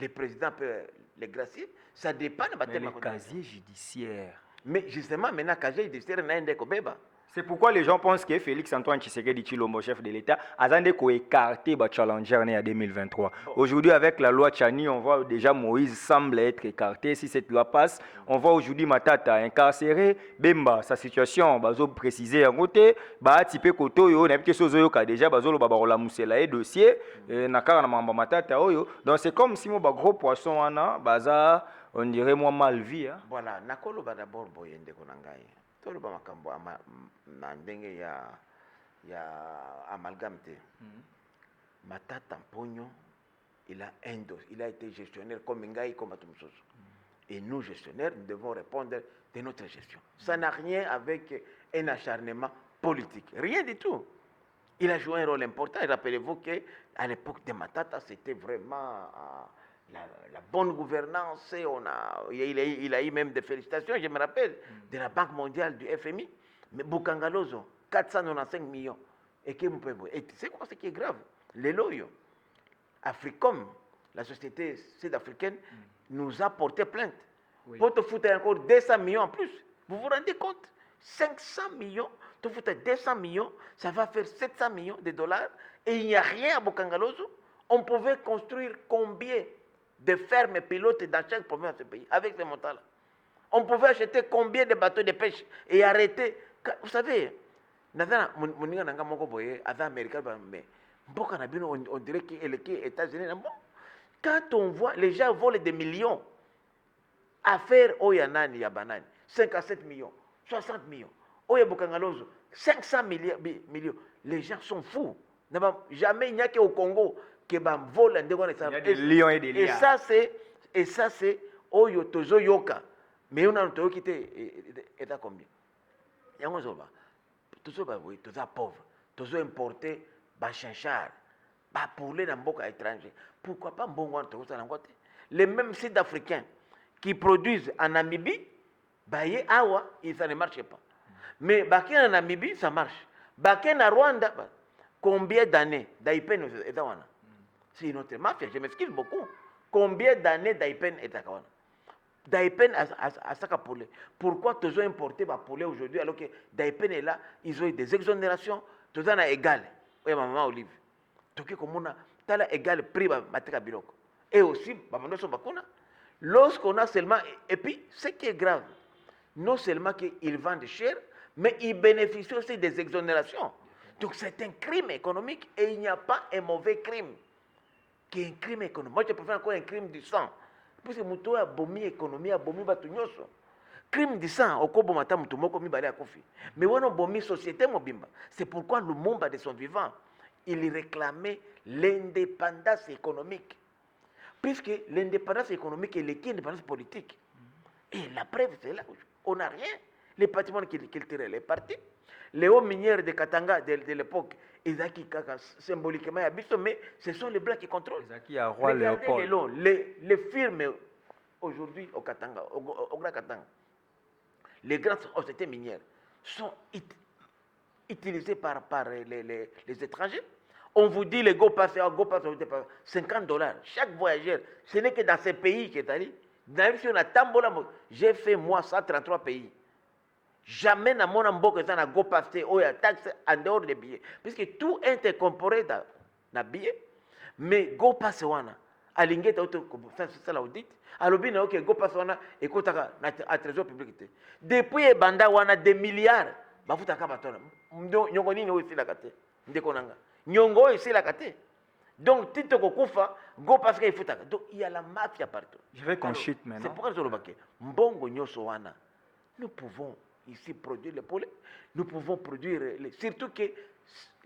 le président peut le gracier, ça dépend de le casier judiciaire. Mais justement, maintenant, le casier judiciaire n'a pas de. C'est pourquoi les gens pensent que Félix Antoine Tshisekedi Tshilombo, chef de l'État, a écarté le challenger en 2023. Aujourd'hui, avec la loi Tchani, on voit déjà Moïse semble être écarté. Si cette loi passe, on voit aujourd'hui Matata incarcéré. Bemba, sa situation, bazo précisé en côté. Ba type koto yo, n'a pas que ka déjà bazo lo babarola musela et dossier. Nakara na mamba Matata oyo. Donc c'est comme si mon gros poisson ana baza, on dirait moi mal vie. Voilà, nakolo ba d'abord boyende konangai. Toloba makambo na ndenge ya amalgame te. Matata Mponyo il a un dos, il a été gestionnaire comme Ngaï, comme Atumsoso. Et nous, gestionnaires, nous devons répondre de notre gestion. Ça n'a rien avec un acharnement politique, rien du tout. Il a joué un rôle important. Rappelez-vous qu'à l'époque de Matata, c'était vraiment la bonne gouvernance. Il a eu même des félicitations, je me rappelle, de la Banque mondiale, du FMI. Mais Bukangalozo, 495 millions. Et c'est quoi ce qui est grave? Les loyaux. Africom, la société sud-africaine, nous a porté plainte. Oui. Pour te foutre encore 200 millions en plus. Vous vous rendez compte? 500 millions, te foutre 200 millions, ça va faire 700 millions de dollars. Et il n'y a rien à Bukangalozo. On pouvait construire combien de fermes pilotes dans chaque province de ce pays avec ces montants-là? On pouvait acheter combien de bateaux de pêche et arrêter. Vous savez, on dirait qu'il est États-Unis. Quand on voit les gens volent des millions, affaire Oyanani Yabanani, 5 à 7 millions, 60 millions, Oya Bukangalozo, 500 millions, les gens sont fous. Jamais il n'y a qu'au Congo qui vole des lions et des lions. Et ça c'est Oyo Tozo Yoka. Mais on a un toyo qui est à combien? Il y a un zoba. Tout ça, tout ça pauvre, tout ça importé, bachinchard, poulet dans beaucoup étranger. Pourquoi pas bon les mêmes Sud-Africains qui produisent en Namibie, awa, ça ne marche pas. Mais en Namibie, ça marche. En Rwanda, combien d'années d'Aipen est à c'est une autre mafia, je m'excuse beaucoup. Combien d'années d'Aipen est à Kawana? Daipen a ça poulet. Pourquoi tous ont importé ma poulet aujourd'hui alors que Daipen est là, ils ont eu des exonérations, tous en a égal. Oui, maman Olive. Tout comme on a égal prix matika biloko. Et aussi, lorsqu'on a seulement, et puis ce qui est grave, non seulement qu'ils vendent cher, mais ils bénéficient aussi des exonérations. Donc c'est un crime économique et il n'y a pas un mauvais crime qui est un crime économique. Moi je préfère encore un crime du sang. Parce que muto a bomi économie a bomi batu nyoso. Crime du sang au kobo mata muto moko mi balé a kofi. Mais wono bomi société mobimba. C'est pourquoi Lumumba de son vivant, il réclamait l'indépendance économique. Puisque l'indépendance économique est l'indépendance politique. Et la preuve c'est là, on n'a rien. Les patrimoines culturels est parti. Les hauts minières de Katanga de l'époque, symboliquement, mais ce sont les Blancs qui contrôlent. Regardez les firmes aujourd'hui au Katanga, au Grand Katanga, les grandes sociétés minières sont utilisées par les étrangers. On vous dit les go passer 50 $. Chaque voyageur, ce n'est que dans ces pays qui est allé. J'ai fait moi 133 pays. Jamais dans mon ambo ça n'a go passer ou ya taxe en dehors des billets puisque tout est incorporé dans na billet mais go passer wana alingeta auto faire ça l'audit alobi na OK go passer wana ekotaka na trésor public depuis banda wana des milliards bafuta ka batona nyongo nini oyo sila kate ndeko nanga nyongo oyo sila kate donc tito kokufa go passer il futaka donc il y a la mafia partout. Je vais qu'on chute maintenant. C'est pourquoi je le baké mbongo nyoso wana nous pouvons ici produire le poulet, nous pouvons produire, surtout que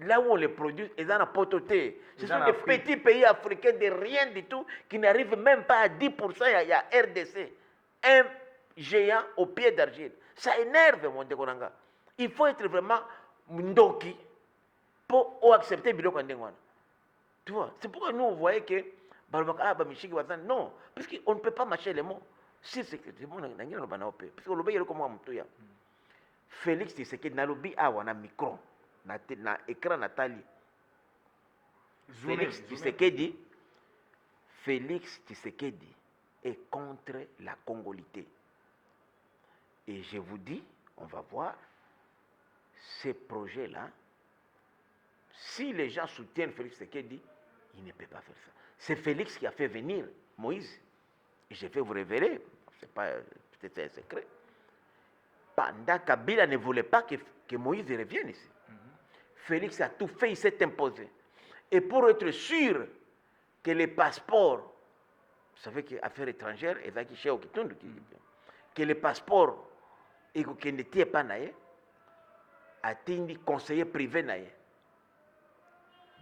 là où on les produit, ils en ont pototé. Ce sont des petits pays africains de rien du tout qui n'arrivent même pas à 10%. Il y a RDC, un géant au pied d'argile. Ça énerve mon décoranga. Il faut être vraiment ndoki pour accepter Bilo Kandengwana. Tu vois, c'est pourquoi nous on voyait que non, parce qu'on ne peut pas mâcher les mots. Si c'est bon, parce qu'on le comme un moutoya. Félix Tshisekedi nalobi awa na micro na écran Nathalie. Félix Tshisekedi est contre la congolité. Et je vous dis, on va voir ces projets-là. Si les gens soutiennent Félix Tshisekedi, il ne peut pas faire ça. C'est Félix qui a fait venir Moïse. Et je vais vous révéler, c'est pas peut-être un secret. Pendant Kabila ne voulait pas que Moïse revienne ici. Félix a tout fait, il s'est imposé. Et pour être sûr que les passeports, vous savez qu'affaires étrangères, que les passeports, et que n'était pas naïe, a été conseiller privé naïe.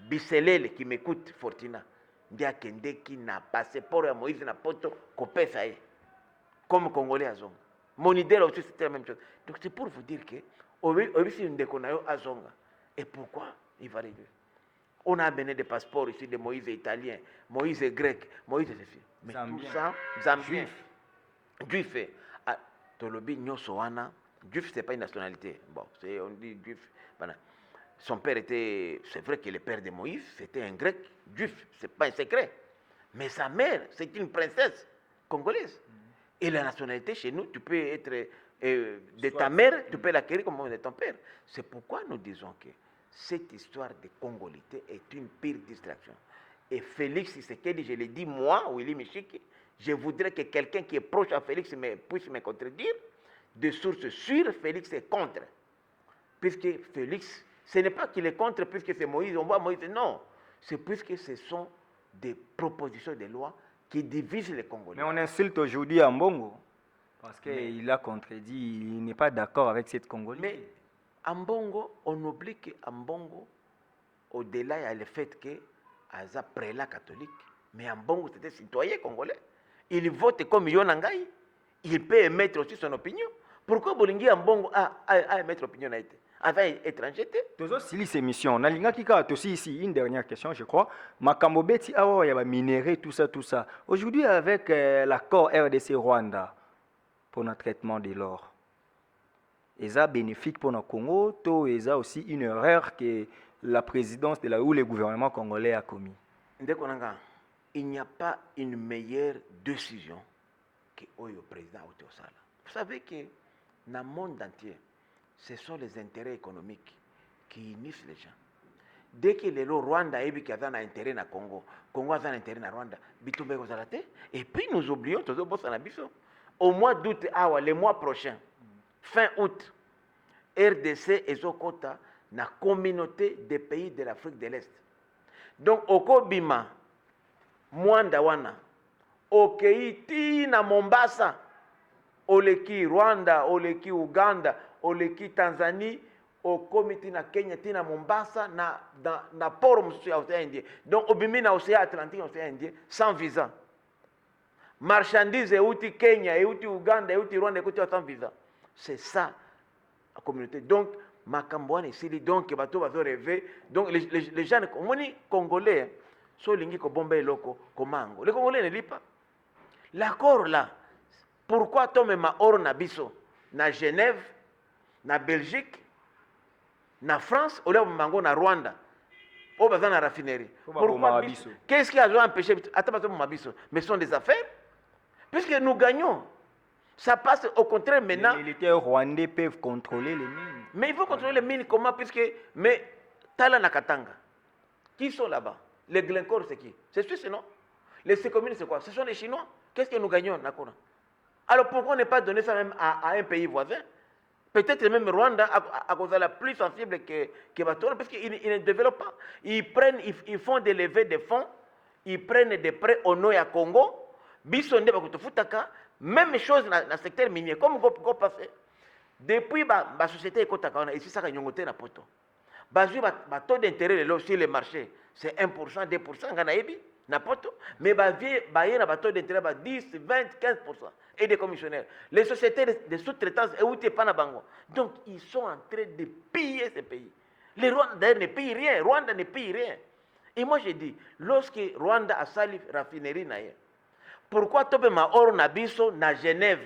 Bisselel qui m'écoute, Fortina, nde akendeki na passeport ya Moïse na poto kopesa ye comme Congolais azonga. Mon idée aussi c'était la même chose. Donc c'est pour vous dire que obisi ndeko na yo azonga. Et pourquoi il va réduire? On a amené des passeports ici de Moïse italien, Moïse grec, Moïse ceci. Mais Zambien. tout ça, Zambien, juif. Tolobi Nyosoana, juif c'est pas une nationalité. Bon, on dit juif. Voilà. Son père était, c'est vrai que le père de Moïse, c'était un grec juif, c'est pas un secret. Mais sa mère, c'est une princesse congolaise. Et la nationalité chez nous, tu peux être de ta mère, tu peux l'acquérir comme de ton père. C'est pourquoi nous disons que cette histoire de congolité est une pire distraction. Et Félix Tshisekedi, je l'ai dit moi, Willy Michiki, je voudrais que quelqu'un qui est proche à Félix puisse me contredire. De sources sûres, Félix est contre. Puisque Félix, ce n'est pas qu'il est contre puisque c'est Moïse, on voit Moïse, non. C'est puisque ce sont des propositions de loi qui divisent les Congolais. Mais on insulte aujourd'hui Ambongo parce qu'il a contredit, il n'est pas d'accord avec cette Congolais. Mais Ambongo, on oublie qu'Ambongo, au-delà, il y a le fait qu'il a prélat catholique. Mais Ambongo, c'était citoyen congolais. Il vote comme Yonangaï. Il peut émettre aussi son opinion. Pourquoi Bolingi Ambongo a émettre opinion avant étranger? Toujours si ces missions, Nalinga Kika aussi ici une dernière question, je crois. Makambo Beti awa ya ba minerai tout ça. Aujourd'hui avec l'accord RDC Rwanda pour notre traitement de l'or. Eza bénéfique pour le Congo, to eza aussi une erreur que la présidence de la ou le gouvernement congolais a commis. Ndekonanga, il n'y a pas une meilleure décision que le président Otosala. Vous savez que dans le monde entier, ce sont les intérêts économiques qui unissent les gens. Dès que le Rwanda a un intérêt dans le Congo, Congo a un intérêt dans le Rwanda, et puis nous oublions, au mois d'août, le mois prochain, fin août, RDC et Zokota, la communauté des pays de l'Afrique de l'Est. Donc, au Kobima, Mwandawana, au Keiti, na Mombasa, oleki Rwanda, oleki Uganda, oleki Tanzanie, au comité na Kenya, na Mombasa, na port mususu ya Océan Indien. Donc, obimi na Océan Atlantique, Océan Indien, sans visa. Marchandises euti Kenya, euti Uganda, euti Rwanda, euti sans visa. C'est ça, la communauté. Donc, Makambouane ici, donc, bateau va rêver. Donc, les gens, Congolais, so lingi ko bombe loko, komango. Les Congolais ne lisent pas. L'accord là, pourquoi tome ma or na biso, na Genève, na Belgique, na France, ou là mango na Rwanda, au bazan na raffinerie. Pourquoi biso? Qu'est-ce qui a empêché? Attends, mabiso. Mais ce sont des affaires. Puisque nous gagnons. Ça passe au contraire maintenant. Les militaires rwandais peuvent contrôler les mines. Mais il faut contrôler les mines comment? Puisque, mais Tala Nakatanga, qui sont là-bas? Les Glencore, c'est qui? C'est Suisse, non? Les Sécomines, c'est quoi? Ce sont les Chinois. Qu'est-ce que nous gagnons, Nakona? Alors pourquoi ne pas donner ça même à un pays voisin? Peut-être même Rwanda, à cause de la plus sensible que Batola, parce qu'ils ne développent pas. Ils font des levées de fonds, ils prennent des prêts au nom du Congo, Bissonde Bakutofutaka, même chose dans le secteur minier, comme go passé. Depuis la société Ekotaka, ici ça a été na poto. Le taux d'intérêt sur les marchés, c'est 1%, 2%, Ganaïbi, na poto. Mais le taux d'intérêt, 10, 20, 15%. Et des commissionnaires. Les sociétés de sous-traitance, donc ils sont en train de piller ces pays. Les Rwandais ne pillent rien. Rwanda ne pille rien. Et moi je dis, lorsque Rwanda a sali raffinerie, pourquoi Tobe Maor Nabiso na Genève?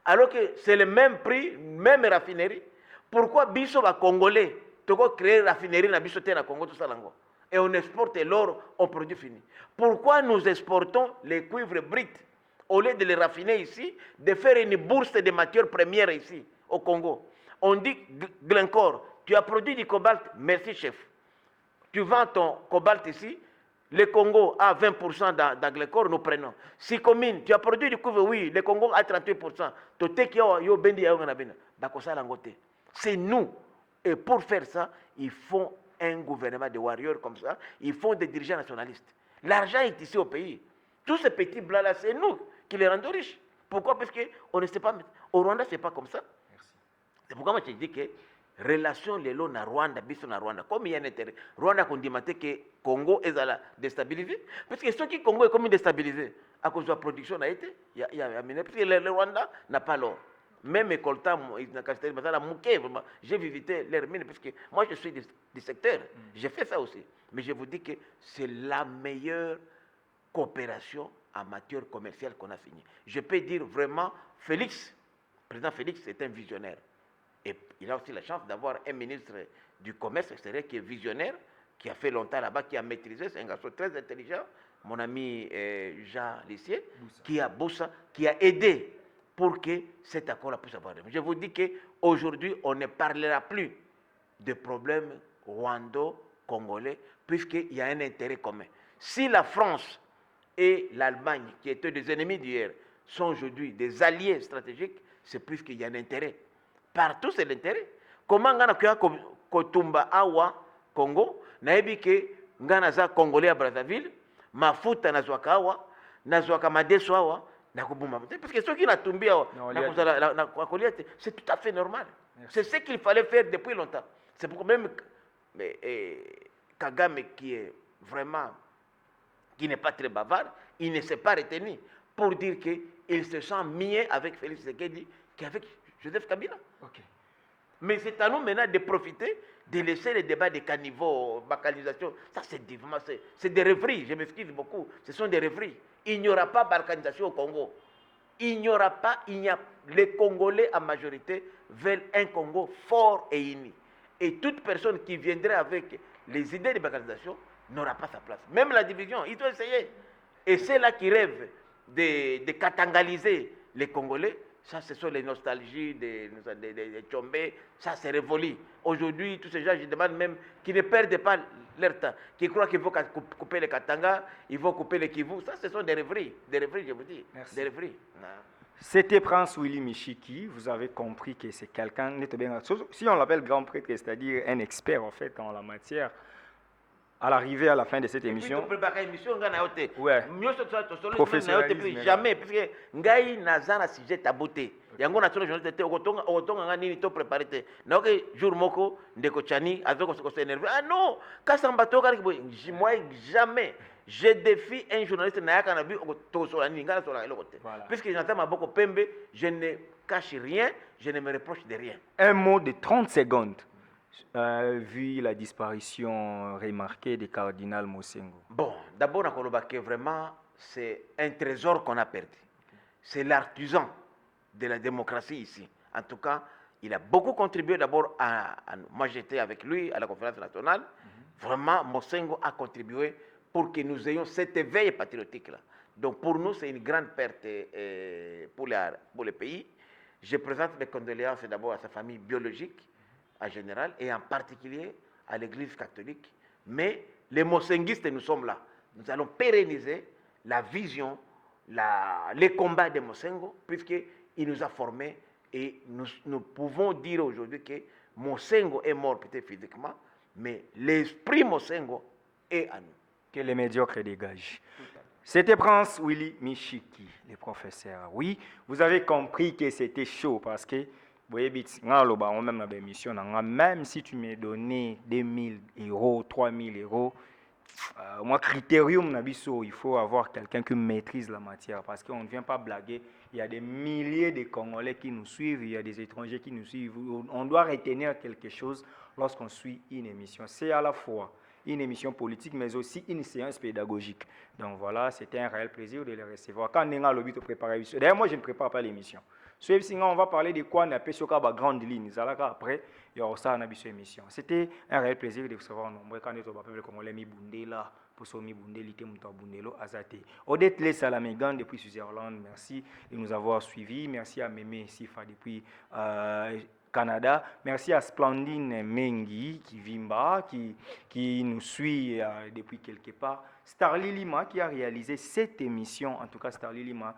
Alors que c'est le même prix, même raffinerie. Pourquoi Biso va Congolais? Toko créer raffinerie na Biso te na Congo tout ça lango. Et on exporte l'or au produit fini. Pourquoi nous exportons les cuivres brut au lieu de les raffiner ici, de faire une bourse de matières premières ici au Congo? On dit Glencore, tu as produit du cobalt, merci chef. Tu vends ton cobalt ici. Le Congo a 20% dans Glencore, nous prenons. Si commune, tu as produit du cuivre, oui, le Congo a 38%. C'est nous. Et pour faire ça, il faut un gouvernement de warriors comme ça. Il faut des dirigeants nationalistes. L'argent est ici au pays. Tous ces petits blancs-là, c'est nous qui les rendons riches. Pourquoi? Parce qu'on ne sait pas. Au Rwanda, ce n'est pas comme ça. C'est pourquoi moi je dis que relation lelo na Rwanda biso na Rwanda comme il y a un intérêt Rwanda kondimate que Congo est déstabilisé parce que ceux qui Congo est comme déstabilisé à cause de la production a été il y a parce que le Rwanda n'a pas l'or même Coltan j'ai visité les mines parce que moi je suis du secteur j'ai fait ça aussi mais je vous dis que c'est la meilleure coopération en matière commerciale qu'on a signée. Je peux dire vraiment Félix, président Félix est un visionnaire. Et il a aussi la chance d'avoir un ministre du commerce extérieur qui est visionnaire, qui a fait longtemps là-bas, qui a maîtrisé, c'est un garçon très intelligent, mon ami Jean Lissier, qui a aidé pour que cet accord puisse avoir. Je vous dis qu'aujourd'hui, on ne parlera plus de problèmes rwando-congolais, puisqu'il y a un intérêt commun. Si la France et l'Allemagne, qui étaient des ennemis d'hier, sont aujourd'hui des alliés stratégiques, c'est puisqu'il y a un intérêt. Partout, c'est l'intérêt. Comment ngana kuya kotumba awa Congo, naebi ke ngana za Congolais à Brazzaville, mafuta nazwaka awa, nazwaka madeso awa, nakubuma. Parce que ceux qui natumbi awa, c'est tout à fait normal. C'est ce qu'il fallait faire depuis longtemps. C'est pourquoi même Kagame qui est vraiment qui n'est pas très bavard, il ne s'est pas retenu pour dire qu'il se sent mieux avec Félix Tshisekedi qu'avec Joseph Kabila. Okay. Mais c'est à nous maintenant de profiter, de laisser les débats de caniveau, balkanisation. Ça, c'est des rêveries, je m'excuse beaucoup. Ce sont des rêveries. Il n'y aura pas balkanisation au Congo. Les Congolais en majorité veulent un Congo fort et uni. Et toute personne qui viendrait avec les idées de balkanisation n'aura pas sa place. Même la division, il doit essayer. Et c'est là qui rêve de catangaliser les Congolais. Ça, ce sont les nostalgies des Tchombe. Ça, c'est révolu. Aujourd'hui, tous ces gens, je demande même qu'ils ne perdent pas leur temps. Qui croient qu'il faut couper les Katanga, ils vont couper les Kivu. Ça, ce sont des rêveries. Des rêveries, je vous dis. Merci. Des rêveries. C'était Prince Willy Michiki. Vous avez compris que c'est quelqu'un, si on l'appelle grand prêtre, c'est-à-dire un expert en fait en la matière. À l'arrivée, à la fin de cette émission, ouais. Jamais, parce que Ngai Nazana sujet tabouté. Yango national journaliste te okotonga ngani to préparé te. Na que jour moko ndeko chani avec ko s'énerver. Ah non, kasamba to kali moi jamais je défie un journaliste na yaka na bi to so ni ngala so la côté. Puisque j'entends maboko pembe, je ne cache rien, je ne me reproche de rien. Un mot de 30 secondes. Vu la disparition remarquée du cardinal Mosengo. Bon, d'abord, vraiment, c'est un trésor qu'on a perdu. C'est l'artisan de la démocratie ici. En tout cas, il a beaucoup contribué d'abord moi j'étais avec lui à la conférence nationale. Vraiment, Mosengo a contribué pour que nous ayons cet éveil patriotique-là. Donc pour nous, c'est une grande perte pour le pays. Je présente mes condoléances d'abord à sa famille biologique, en général, et en particulier à l'Église catholique. Mais les Mosenguistes, nous sommes là. Nous allons pérenniser la vision, les combats de Mosengo, puisqu'il nous a formés. Et nous pouvons dire aujourd'hui que Mosengo est mort peut-être physiquement, mais l'esprit Mosengo est à nous. Que les médiocres dégagent. C'était Prince Willy Michiki, le professeur. Oui, vous avez compris que c'était chaud parce que même si tu me donnais 2000 euros, 3000 euros, moi, critérium, il faut avoir quelqu'un qui maîtrise la matière parce qu'on ne vient pas blaguer. Il y a des milliers de Congolais qui nous suivent, il y a des étrangers qui nous suivent. On doit retenir quelque chose lorsqu'on suit une émission. C'est à la fois une émission politique, mais aussi une séance pédagogique. Donc voilà, c'était un réel plaisir de les recevoir. Quand on a le but de préparer, d'ailleurs, moi, je ne prépare pas l'émission. On va parler de quoi on appelle sur la grande ligne. Après, il y aura ça dans l'émission. C'était un réel plaisir de recevoir nombreux candidats au peuple congolais Mibundela, pour ce Mibundelité Moutabundelo Azate. Odette Les Salamégan depuis Switzerland, merci de nous avoir suivis. Merci à Mémé Sifa depuis Canada. Merci à Splandine Mengi qui nous suit depuis quelque part. Starly Lima qui a réalisé cette émission. En tout cas, Starly Lima,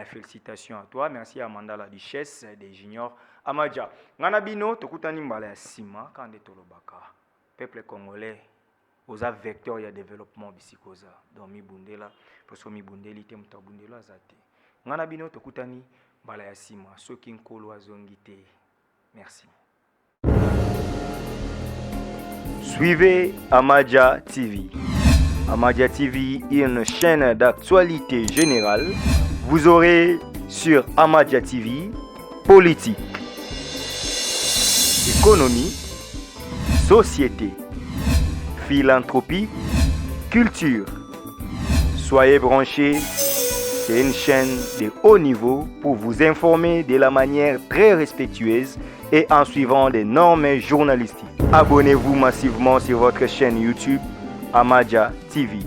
félicitations à toi. Merci à Amanda la Duchesse des Juniors Amadja. Nganabino, Tokutani Mbala Sima, Kande Tolobaka. Peuple congolais, aux vecteurs de développement bisikoza. Dans Mibundela, parce que Mibundeli, Temtabundela Azate. Nganabino, Tokutani Mbala Sima, Sokin Kolo Azongite. Merci. Suivez Amadia TV. Amadia TV est une chaîne d'actualité générale. Vous aurez sur Amadia TV politique, économie, société, philanthropie, culture. Soyez branchés, c'est une chaîne de haut niveau pour vous informer de la manière très respectueuse et en suivant des normes journalistiques. Abonnez-vous massivement sur votre chaîne YouTube Amadia TV.